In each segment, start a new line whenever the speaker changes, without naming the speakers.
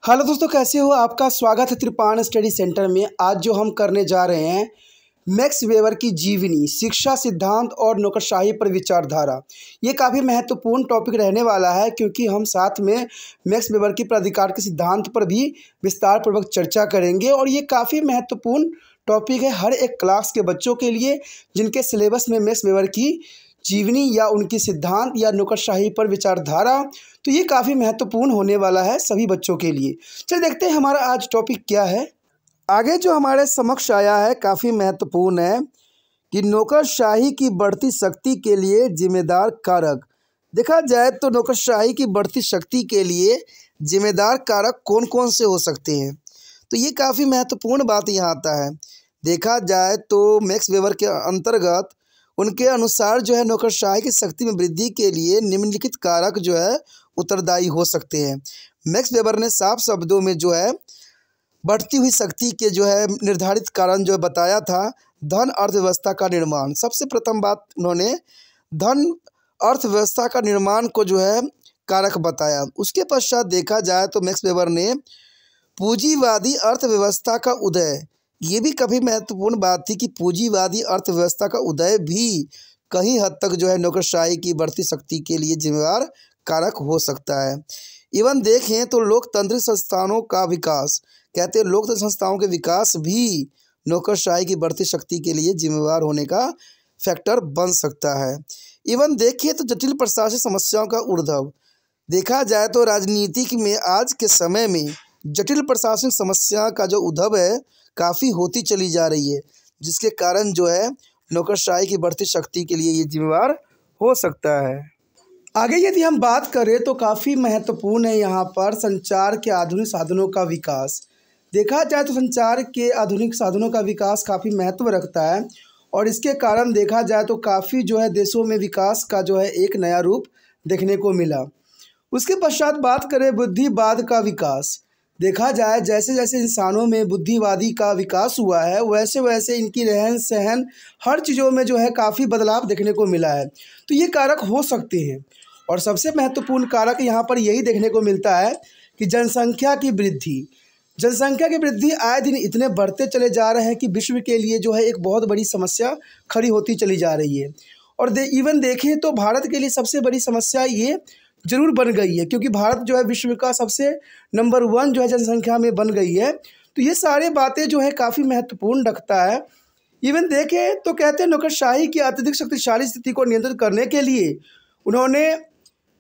Hello दोस्तों, कैसे हो? आपका स्वागत है त्रिपाण स्टडी सेंटर में। आज जो हम करने जा रहे हैं मैक्स वेबर की जीवनी, शिक्षा सिद्धांत और नौकरशाही पर विचारधारा। ये काफ़ी महत्वपूर्ण टॉपिक रहने वाला है क्योंकि हम साथ में मैक्स वेबर की प्राधिकार के सिद्धांत पर भी विस्तार पूर्वक चर्चा करेंगे। और ये काफ़ी महत्वपूर्ण टॉपिक है हर एक क्लास के बच्चों के लिए जिनके सिलेबस में मैक्स वेबर की जीवनी या उनकी सिद्धांत या नौकरशाही पर विचारधारा, तो ये काफ़ी महत्वपूर्ण होने वाला है सभी बच्चों के लिए। चलिए देखते हैं हमारा आज टॉपिक क्या है। आगे जो हमारे समक्ष आया है काफ़ी महत्वपूर्ण है कि नौकरशाही की बढ़ती शक्ति के लिए जिम्मेदार कारक। देखा जाए तो नौकरशाही की बढ़ती शक्ति के लिए जिम्मेदार कारक कौन कौन से हो सकते हैं, तो ये काफ़ी महत्वपूर्ण बात यहाँ आता है। देखा जाए तो मैक्स वेबर के अंतर्गत उनके अनुसार जो है नौकरशाही की शक्ति में वृद्धि के लिए निम्नलिखित कारक जो है उत्तरदायी हो सकते हैं। मैक्स वेबर ने साफ शब्दों में जो है बढ़ती हुई शक्ति के जो है निर्धारित कारण जो है बताया था धन अर्थव्यवस्था का निर्माण। सबसे प्रथम बात उन्होंने धन अर्थव्यवस्था का निर्माण को जो है कारक बताया। उसके पश्चात देखा जाए तो मैक्स वेबर ने पूंजीवादी अर्थव्यवस्था का उदय, ये भी काफ़ी महत्वपूर्ण बात थी कि पूंजीवादी अर्थव्यवस्था का उदय भी कहीं हद तक जो है नौकरशाही की बढ़ती शक्ति के लिए जिम्मेदार कारक हो सकता है। इवन देखें तो लोकतांत्रिक संस्थानों का विकास, कहते हैं लोकतांत्रिक संस्थाओं के विकास भी नौकरशाही की बढ़ती शक्ति के लिए जिम्मेदार होने का फैक्टर बन सकता है। इवन देखिए तो जटिल प्रशासनिक समस्याओं का उद्भव, देखा जाए तो राजनीतिक में आज के समय में जटिल प्रशासनिक समस्या का जो उद्भव है काफ़ी होती चली जा रही है, जिसके कारण जो है नौकरशाही की बढ़ती शक्ति के लिए ये जिम्मेदार हो सकता है। आगे यदि हम बात करें तो काफ़ी महत्वपूर्ण है यहाँ पर संचार के आधुनिक साधनों का विकास। देखा जाए तो संचार के आधुनिक साधनों का विकास काफ़ी महत्व रखता है और इसके कारण देखा जाए तो काफ़ी जो है देशों में विकास का जो है एक नया रूप देखने को मिला। उसके पश्चात बात करें बुद्धिवाद का विकास। देखा जाए जैसे जैसे इंसानों में बुद्धिवादी का विकास हुआ है वैसे वैसे इनकी रहन सहन हर चीज़ों में जो है काफ़ी बदलाव देखने को मिला है, तो ये कारक हो सकते हैं। और सबसे महत्वपूर्ण कारक यहाँ पर यही देखने को मिलता है कि जनसंख्या की वृद्धि। जनसंख्या की वृद्धि आए दिन इतने बढ़ते चले जा रहे हैं कि विश्व के लिए जो है एक बहुत बड़ी समस्या खड़ी होती चली जा रही है। और इवन देखें तो भारत के लिए सबसे बड़ी समस्या ये जरूर बन गई है क्योंकि भारत जो है विश्व का सबसे नंबर 1 जो है जनसंख्या में बन गई है। तो ये सारे बातें जो है काफ़ी महत्वपूर्ण रखता है। इवन देखें तो कहते हैं नौकरशाही की अत्यधिक शक्तिशाली स्थिति को नियंत्रित करने के लिए उन्होंने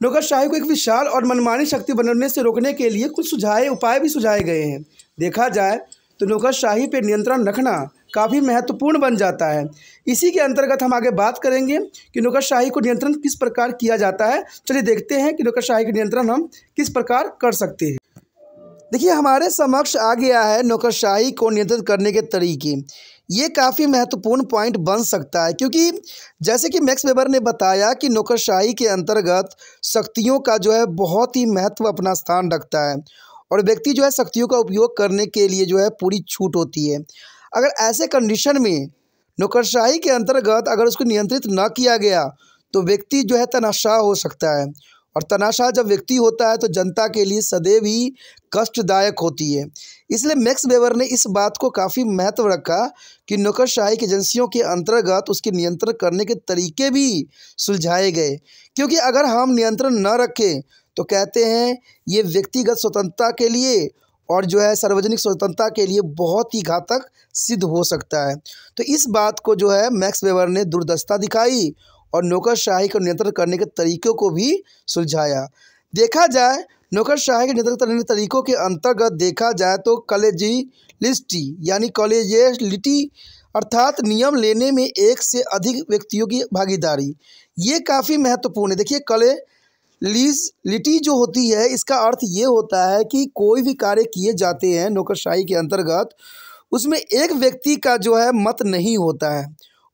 नौकरशाही को एक विशाल और मनमानी शक्ति बनने से रोकने के लिए कुछ उपाय भी सुझाए गए हैं। देखा जाए तो नौकरशाही पर नियंत्रण रखना काफ़ी महत्वपूर्ण बन जाता है। इसी के अंतर्गत हम आगे बात करेंगे कि नौकरशाही को नियंत्रण किस प्रकार किया जाता है। चलिए देखते हैं कि नौकरशाही का नियंत्रण हम किस प्रकार कर सकते हैं। देखिए हमारे समक्ष आ गया है नौकरशाही को नियंत्रित करने के तरीके। ये काफ़ी महत्वपूर्ण पॉइंट बन सकता है क्योंकि जैसे कि मैक्स वेबर ने बताया कि नौकरशाही के अंतर्गत शक्तियों का जो है बहुत ही महत्व अपना स्थान रखता है और व्यक्ति जो है शक्तियों का उपयोग करने के लिए जो है पूरी छूट होती है। अगर ऐसे कंडीशन में नौकरशाही के अंतर्गत अगर उसको नियंत्रित ना किया गया तो व्यक्ति जो है तनाशाह हो सकता है और तनाशाह जब व्यक्ति होता है तो जनता के लिए सदैव ही कष्टदायक होती है। इसलिए मैक्स वेबर ने इस बात को काफ़ी महत्व रखा कि नौकरशाही की एजेंसियों के अंतर्गत उसके नियंत्रण करने के तरीके भी सुलझाए गए क्योंकि अगर हम नियंत्रण न रखें तो कहते हैं ये व्यक्तिगत स्वतंत्रता के लिए और जो है सार्वजनिक स्वतंत्रता के लिए बहुत ही घातक सिद्ध हो सकता है। तो इस बात को जो है मैक्स वेबर ने दूरदर्शिता दिखाई और नौकरशाही को नियंत्रण करने के तरीक़ों को भी सुलझाया। देखा जाए नौकरशाही के नियंत्रण करने के तरीक़ों के अंतर्गत देखा जाए तो कॉलेजियलिटी यानी कॉलेजियलिटी अर्थात नियम लेने में एक से अधिक व्यक्तियों की भागीदारी, ये काफ़ी महत्वपूर्ण है। देखिए कॉलेजियलिटी जो होती है इसका अर्थ ये होता है कि कोई भी कार्य किए जाते हैं नौकरशाही के अंतर्गत उसमें एक व्यक्ति का जो है मत नहीं होता है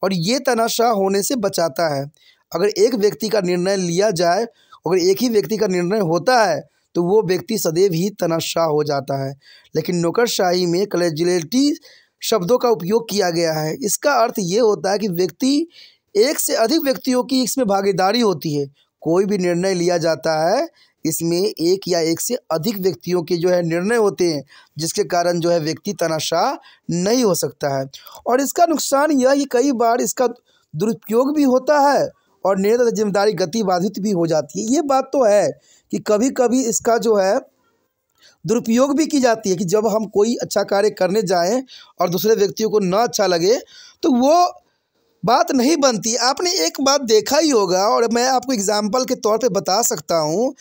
और ये तनाशाह होने से बचाता है। अगर एक व्यक्ति का निर्णय लिया जाए, अगर एक ही व्यक्ति का निर्णय होता है तो वो व्यक्ति सदैव ही तनाशाह हो जाता है। लेकिन नौकरशाही में कॉलेजियलिटी शब्दों का उपयोग किया गया है। इसका अर्थ ये होता है कि व्यक्ति एक से अधिक व्यक्तियों की इसमें भागीदारी होती है, कोई भी निर्णय लिया जाता है इसमें एक या एक से अधिक व्यक्तियों के जो है निर्णय होते हैं, जिसके कारण जो है व्यक्ति तनाशाह नहीं हो सकता है। और इसका नुकसान यह कि कई बार इसका दुरुपयोग भी होता है और निर्णय तथा जिम्मेदारी गति बाधित भी हो जाती है। ये बात तो है कि कभी कभी इसका जो है दुरुपयोग भी की जाती है कि जब हम कोई अच्छा कार्य करने जाएं और दूसरे व्यक्तियों को ना अच्छा लगे तो वो बात नहीं बनती। आपने एक बात देखा ही होगा और मैं आपको एग्जाम्पल के तौर पे बता सकता हूँ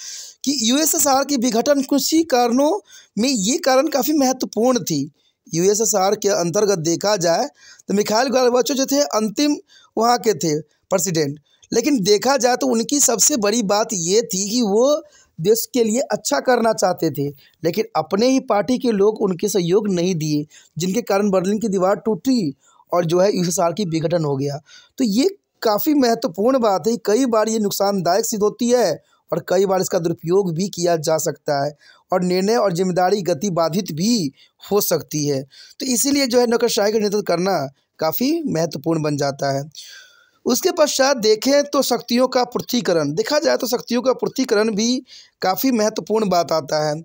कि यूएसएसआर की विघटन कुछ ही कारणों में ये कारण काफ़ी महत्वपूर्ण थी। यूएसएसआर के अंतर्गत देखा जाए तो मिखाइल गोर्बाचोव जो थे अंतिम वहाँ के थे प्रेसिडेंट, लेकिन देखा जाए तो उनकी सबसे बड़ी बात ये थी कि वो देश के लिए अच्छा करना चाहते थे, लेकिन अपने ही पार्टी के लोग उनके सहयोग नहीं दिए, जिनके कारण बर्लिन की दीवार टूटी और जो है यूएसएसआर की विघटन हो गया। तो ये काफ़ी महत्वपूर्ण बात है। कई बार ये नुकसानदायक सिद्ध होती है और कई बार इसका दुरुपयोग भी किया जा सकता है और निर्णय और जिम्मेदारी गति बाधित भी हो सकती है। तो इसीलिए जो है नौकरशाही का नेतृत्व करना काफ़ी महत्वपूर्ण बन जाता है। उसके पश्चात देखें तो शक्तियों का पृथकीकरण, देखा जाए तो शक्तियों का पृथकीकरण भी काफ़ी महत्वपूर्ण बात आता है।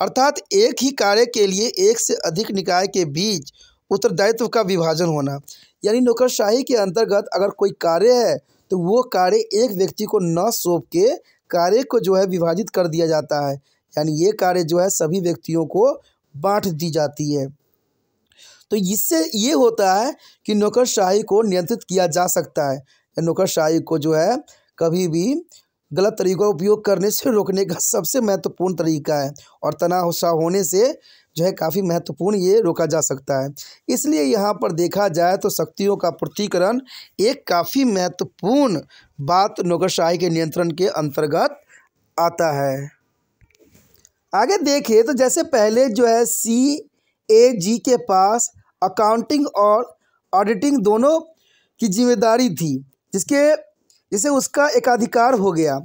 अर्थात एक ही कार्य के लिए एक से अधिक निकाय के बीच उत्तरदायित्व का विभाजन होना। यानी नौकरशाही के अंतर्गत अगर कोई कार्य है तो वो कार्य एक व्यक्ति को न सौंप के कार्य को जो है विभाजित कर दिया जाता है, यानी ये कार्य जो है सभी व्यक्तियों को बांट दी जाती है। तो इससे ये होता है कि नौकरशाही को नियंत्रित किया जा सकता है या नौकरशाही को जो है कभी भी गलत तरीक़ों का उपयोग करने से रोकने का सबसे महत्वपूर्ण तरीका है और तनाशाह होने से जो है काफ़ी महत्वपूर्ण ये रोका जा सकता है। इसलिए यहाँ पर देखा जाए तो शक्तियों का पृथकीकरण एक काफ़ी महत्वपूर्ण बात नौकरशाही के नियंत्रण के अंतर्गत आता है। आगे देखिए तो जैसे पहले जो है CAG के पास अकाउंटिंग और ऑडिटिंग दोनों की जिम्मेदारी थी, जिसे उसका एकाधिकार हो गया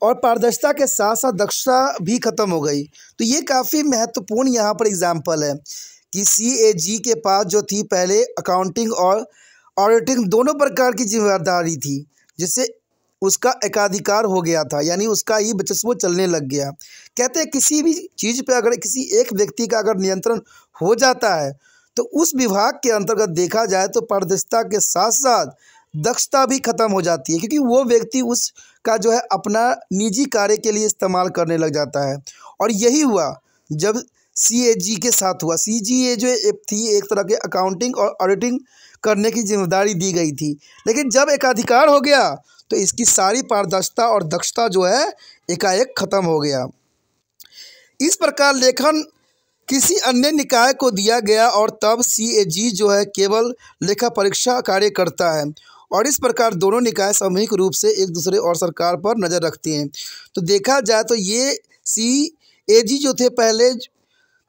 और पारदर्शिता के साथ साथ दक्षता भी खत्म हो गई। तो ये काफ़ी महत्वपूर्ण यहाँ पर एग्जाम्पल है कि CAG के पास जो थी पहले अकाउंटिंग और ऑडिटिंग दोनों प्रकार की जिम्मेदारी थी, जिससे उसका एकाधिकार हो गया था, यानी उसका ही वर्चस्व चलने लग गया। कहते हैं किसी भी चीज़ पे अगर किसी एक व्यक्ति का अगर नियंत्रण हो जाता है तो उस विभाग के अंतर्गत देखा जाए तो पारदर्शिता के साथ साथ दक्षता भी खत्म हो जाती है, क्योंकि वो व्यक्ति उसका जो है अपना निजी कार्य के लिए इस्तेमाल करने लग जाता है। और यही हुआ जब CAG के साथ हुआ। CGA जो थी एक तरह के अकाउंटिंग और ऑडिटिंग करने की जिम्मेदारी दी गई थी, लेकिन जब एकाधिकार हो गया तो इसकी सारी पारदर्शिता और दक्षता जो है एकाएक खत्म हो गया। इस प्रकार लेखन किसी अन्य निकाय को दिया गया और तब CAG जो है केवल लेखा परीक्षा कार्य करता है और इस प्रकार दोनों निकाय सामूहिक रूप से एक दूसरे और सरकार पर नज़र रखते हैं। तो देखा जाए तो ये CAG जो थे पहले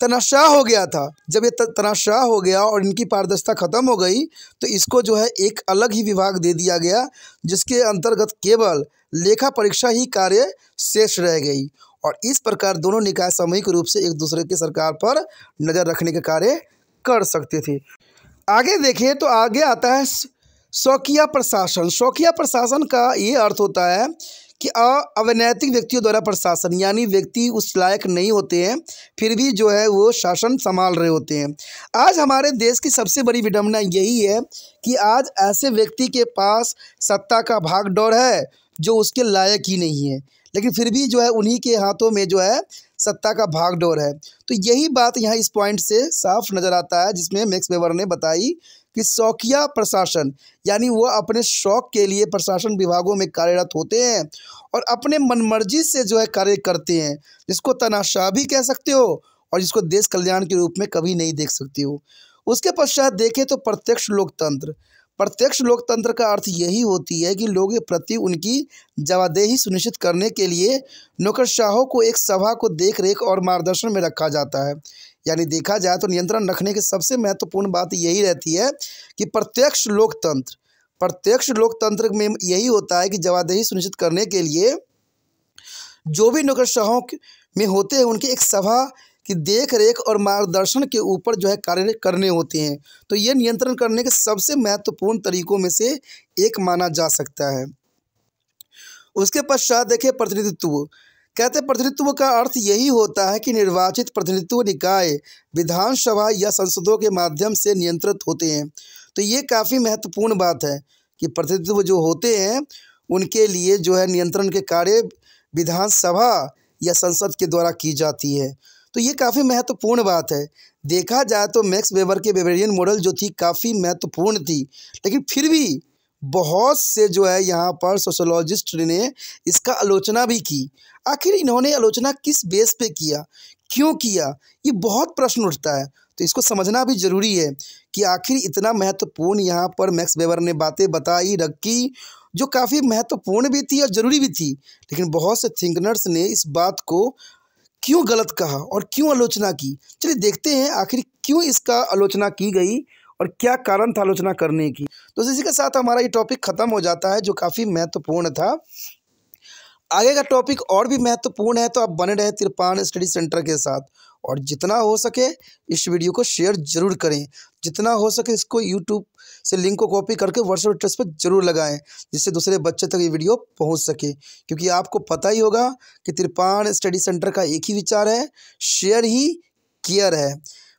तनाशाह हो गया था। जब ये तनाशाह हो गया और इनकी पारदर्शिता ख़त्म हो गई तो इसको जो है एक अलग ही विभाग दे दिया गया, जिसके अंतर्गत केवल लेखा परीक्षा ही कार्य शेष रह गई और इस प्रकार दोनों निकाय सामूहिक रूप से एक दूसरे की सरकार पर नज़र रखने के कार्य कर सकते थे। आगे देखें तो आगे आता है शौकिया प्रशासन। शौकिया प्रशासन का ये अर्थ होता है कि अवैतनिक व्यक्तियों द्वारा प्रशासन, यानी व्यक्ति उस लायक नहीं होते हैं फिर भी जो है वो शासन संभाल रहे होते हैं। आज हमारे देश की सबसे बड़ी विडंबना यही है कि आज ऐसे व्यक्ति के पास सत्ता का भागदौड़ है जो उसके लायक ही नहीं है, लेकिन फिर भी जो है उन्हीं के हाथों में जो है सत्ता का भागदौड़ है। तो यही बात यहाँ इस पॉइंट से साफ नज़र आता है, जिसमें मैक्स वेबर ने बताई कि शौकिया प्रशासन यानी वो अपने शौक के लिए प्रशासन विभागों में कार्यरत होते हैं और अपने मनमर्जी से जो है कार्य करते हैं, जिसको तनाशाह भी कह सकते हो और जिसको देश कल्याण के रूप में कभी नहीं देख सकते हो। उसके पश्चात देखें तो प्रत्यक्ष लोकतंत्र। प्रत्यक्ष लोकतंत्र का अर्थ यही होती है कि लोगों के प्रति उनकी जवाबदेही सुनिश्चित करने के लिए नौकरशाहों को एक सभा को देख रेख और मार्गदर्शन में रखा जाता है। यानी देखा जाए तो नियंत्रण रखने की सबसे महत्वपूर्ण बात यही रहती है कि प्रत्यक्ष लोकतंत्र में यही होता है कि जवाबदेही सुनिश्चित करने के लिए जो भी नौकरशाहों में होते हैं उनकी एक सभा कि देख रेख और मार्गदर्शन के ऊपर जो है कार्य करने होते हैं। तो ये नियंत्रण करने के सबसे महत्वपूर्ण तरीकों में से एक माना जा सकता है। उसके पश्चात देखें प्रतिनिधित्व। कहते प्रतिनिधित्व का अर्थ यही होता है कि निर्वाचित प्रतिनिधित्व निकाय विधानसभा या संसदों के माध्यम से नियंत्रित होते हैं। तो ये काफ़ी महत्वपूर्ण बात है कि प्रतिनिधित्व जो होते हैं उनके लिए जो है नियंत्रण के कार्य विधानसभा या संसद के द्वारा की जाती है। तो ये काफ़ी महत्वपूर्ण बात है। देखा जाए तो मैक्स वेबर के वेबरियन मॉडल जो थी काफ़ी महत्वपूर्ण थी, लेकिन फिर भी बहुत से जो है यहाँ पर सोशोलॉजिस्ट ने इसका आलोचना भी की। आखिर इन्होंने आलोचना किस बेस पे किया, क्यों किया, ये बहुत प्रश्न उठता है। तो इसको समझना भी ज़रूरी है कि आखिर इतना महत्वपूर्ण यहाँ पर मैक्स वेबर ने बातें बताई रखी जो काफ़ी महत्वपूर्ण भी थी और ज़रूरी भी थी, लेकिन बहुत से थिंकनर्स ने इस बात को क्यों गलत कहा और क्यों आलोचना की। चलिए देखते हैं आखिर क्यों इसका आलोचना की गई और क्या कारण था आलोचना करने की। तो इसी के साथ हमारा ये टॉपिक ख़त्म हो जाता है जो काफ़ी महत्वपूर्ण था। आगे का टॉपिक और भी महत्वपूर्ण है, तो आप बने रहे तिरपान स्टडी सेंटर के साथ, और जितना हो सके इस वीडियो को शेयर ज़रूर करें, जितना हो सके इसको यूट्यूब से लिंक को कॉपी करके व्हाट्सएप स्टेटस पर ज़रूर लगाएं, जिससे दूसरे बच्चे तक ये वीडियो पहुंच सके। क्योंकि आपको पता ही होगा कि तिरपान स्टडी सेंटर का एक ही विचार है, शेयर ही केयर है।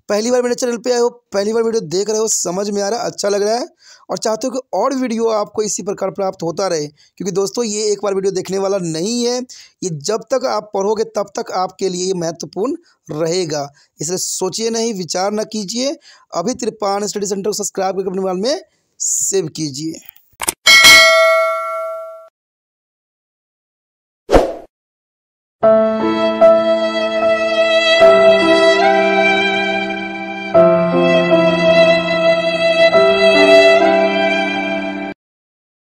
पहली बार मेरे चैनल पे आए हो, पहली बार वीडियो देख रहे हो, समझ में आ रहा है, अच्छा लग रहा है और चाहते हो कि और वीडियो आपको इसी प्रकार प्राप्त होता रहे, क्योंकि दोस्तों ये एक बार वीडियो देखने वाला नहीं है, ये जब तक आप पढ़ोगे तब तक आपके लिए ये महत्वपूर्ण रहेगा। इसलिए सोचिए नहीं, विचार न कीजिए, अभी तिरपान स्टडी सेंटर को सब्सक्राइब करके अपने मोबाइल में सेव कीजिए।